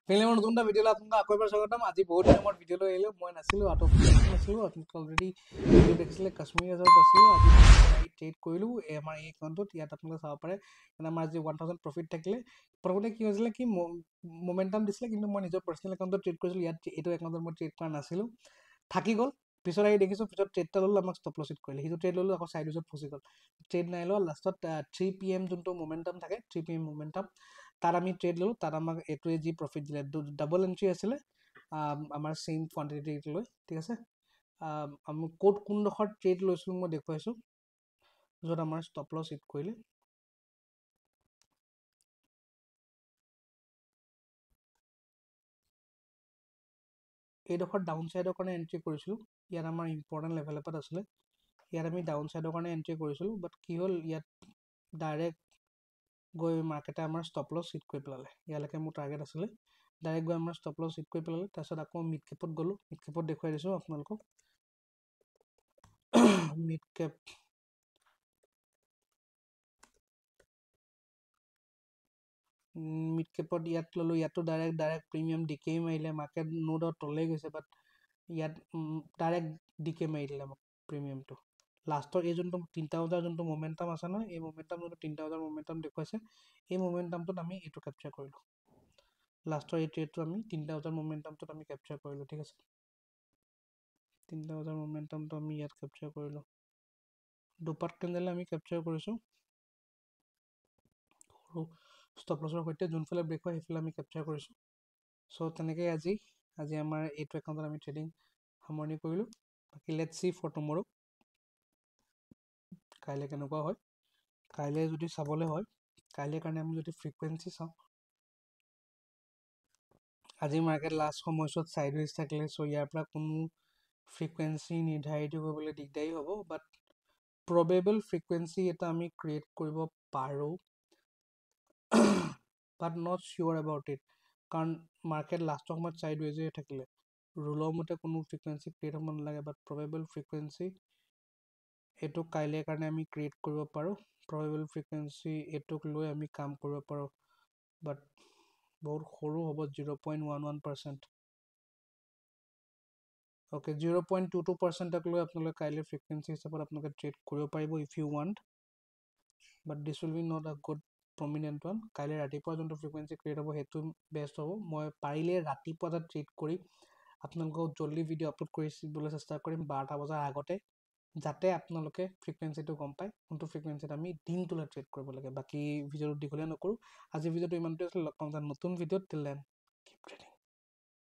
ফিল্মৰ নতুন এটা ভিডিঅ'লৈ আপোনালোকক আকৌ এবাৰ স্বাগতম। আজি বহুত দিনৰ মূৰত ভিডিঅ'লৈ আহিলোঁ। মই নাছিলোঁ, আউট অফ ষ্টেচন আছিলোঁ। আপোনালোকে অলৰেডি ভিডিঅ' দেখিছিলে, কাশ্মীৰ ৰিজৰ্ট আছিলোঁ। আজি ট্ৰেড কৰিলোঁ আমাৰ এই একাউণ্টত। ইয়াত আপোনালোকে চাব পাৰে আমাৰ আজি 1000 প্ৰফিট থাকিলে। প্ৰথমতে কি হৈছিলে কি মমেণ্টাম দিছিলে, কিন্তু মই নিজৰ পাৰ্চনেল একাউণ্টত ট্ৰেড কৰিছিলোঁ। ইয়াত এইটো একাউণ্টত মই ট্ৰেড কৰা নাছিলোঁ, থাকি গ'ল। পিছত আহি দেখিছোঁ পিছত ট্ৰেডটা ল'লোঁ, আমাক ষ্টপ লছ হিট কৰিলে। সেইটো ট্ৰেড ল'লোঁ, আকৌ চাইড উইজত ফচি গ'ল। ট্ৰেড নাই লোৱা। লাষ্টত 3 PM যোনটো মমেণ্টাম থাকে, 3 PM মমেণ্টাম, তাত আমি ট্ৰেড ল'লোঁ। তাত আমাক এইটোৱে যি প্ৰফিট দিলে, ডাবল এণ্ট্ৰি আছিলে আমাৰ চেইম কোৱান্টিটি লৈ, ঠিক আছে। আমি কোনডোখৰ ট্ৰেড লৈছিলোঁ মই দেখুৱাইছোঁ, য'ত আমাৰ ষ্টপ লছ হিট কৰিলে। এইডোখৰ ডাউন চাইডৰ কাৰণে এণ্ট্ৰি কৰিছিলোঁ। ইয়াত আমাৰ ইম্পৰ্টেণ্ট লেভেল এটাত আছিলে। ইয়াত আমি ডাউন চাইডৰ কাৰণে এণ্ট্ৰি কৰিছিলোঁ, বাট কি হ'ল, ইয়াত ডাইৰেক্ট গৈ মাৰ্কেটে আমাৰ ষ্টপ লছ হিট কৰি পেলালে। ইয়ালৈকে মোৰ টাৰ্গেট আছিলে, ডাইৰেক্ট গৈ আমাৰ ষ্টপ লছ হিট কৰি পেলালে। তাৰপিছত আকৌ মিড কেপত গ'লোঁ, মিড কেপত দেখুৱাই দিছোঁ আপোনালোকক। মিড কেপ ইয়াত ল'লোঁ। ইয়াতো ডাইৰেক্ট প্ৰিমিয়াম ডিকে মাৰিলে। মাৰ্কেট ন' ডাউট তললৈ গৈছে, বাট ইয়াত ডাইৰেক্ট ডিকে মাৰি দিলে আমাক প্ৰিমিয়ামটো। লাষ্টৰ এই যোনটো 3টা বজাৰ যোনটো মমেণ্টাম আছে নহয়, এই মমেণ্টাম যোনটো 3টা বজাৰ মমেণ্টাম দেখুৱাইছে, এই মমেণ্টামটোত আমি এইটো কেপচাৰ কৰিলোঁ। লাষ্টৰ এই ট্ৰেডটো আমি 3টা বজাৰ মমেণ্টামটোত আমি কেপচাৰ কৰিলোঁ, ঠিক আছে। 3টা বজাৰ মমেণ্টামটো আমি ইয়াত কেপচাৰ কৰিলোঁ। দুপাট কেণ্ডেলে আমি কেপচাৰ কৰিছোঁ সৰু ষ্টপ লছৰ সৈতে। যোনফালে ব্ৰেক হয় সেইফালে আমি কেপচাৰ কৰিছোঁ। চ' তেনেকৈ আজি আমাৰ এইটো একাউণ্টত আমি ট্ৰেডিং সামৰণি কৰিলোঁ। বাকী লেটছ চি ফৰ টুমৰো, কাইলৈ কেনেকুৱা হয়। কাইলৈ যদি চাবলৈ হয়, কাইলৈ কাৰণে আমি যদি ফ্ৰিকুৱেঞ্চি চাওঁ, আজি মাৰ্কেট লাষ্ট সময়ছোৱাত চাইডৱেজ থাকিলে। চ' ইয়াৰ পৰা কোনো ফ্ৰিকুৱেঞ্চি নিৰ্ধাৰিত কৰিবলৈ দিগদাৰী হ'ব, বাট প্ৰবেবল ফ্ৰিকুৱেঞ্চি এটা আমি ক্ৰিয়েট কৰিব পাৰোঁ, বাট নট চিয়'ৰ এবাউট ইট। কাৰণ মাৰ্কেট লাষ্টৰ সময়ত চাইডৱেজে থাকিলে, ৰুলৰ মতে কোনো ফ্ৰিকুৱেঞ্চি ক্ৰিয়েট হ'ব নালাগে, বাট প্ৰবেবল ফ্ৰিকুৱেঞ্চি এইটো কাইলৈ কাৰণে আমি ক্ৰিয়েট কৰিব পাৰোঁ। প্ৰবেবল ফ্ৰিকুৱেঞ্চি এইটোক লৈ আমি কাম কৰিব পাৰোঁ, বাট বহুত সৰু হ'ব, 0.11%। অ'কে, 0.22%ক লৈ আপোনালোকে কাইলৈ ফ্ৰিকুৱেঞ্চি হিচাপত আপোনালোকে ট্ৰেড কৰিব পাৰিব if you want, but this will be not a good prominent one. কাইলৈ ৰাতিপুৱা যোনটো ফ্ৰিকুৱেঞ্চি ক্ৰিয়েট হ'ব সেইটো বেষ্ট হ'ব। মই পাৰিলে ৰাতিপুৱা তাত ট্ৰেড কৰি আপোনালোকক জল্দি ভিডিঅ' আপলোড কৰিবলৈ চেষ্টা কৰিম 12টা বজাৰ আগতে, যাতে আপোনালোকে ফ্ৰিকুৱেঞ্চিটো গম পায় কোনটো ফ্ৰিকুৱেঞ্চিত আমি দিনটোলৈ ট্ৰেড কৰিব লাগে। বাকী ভিডিঅ'টো দীঘলীয়া নকৰোঁ, আজি ভিডিঅ'টো ইমানটোৱে আছিলে। লগ পাম এটা নতুন ভিডিঅ'ত। Till then keep trading.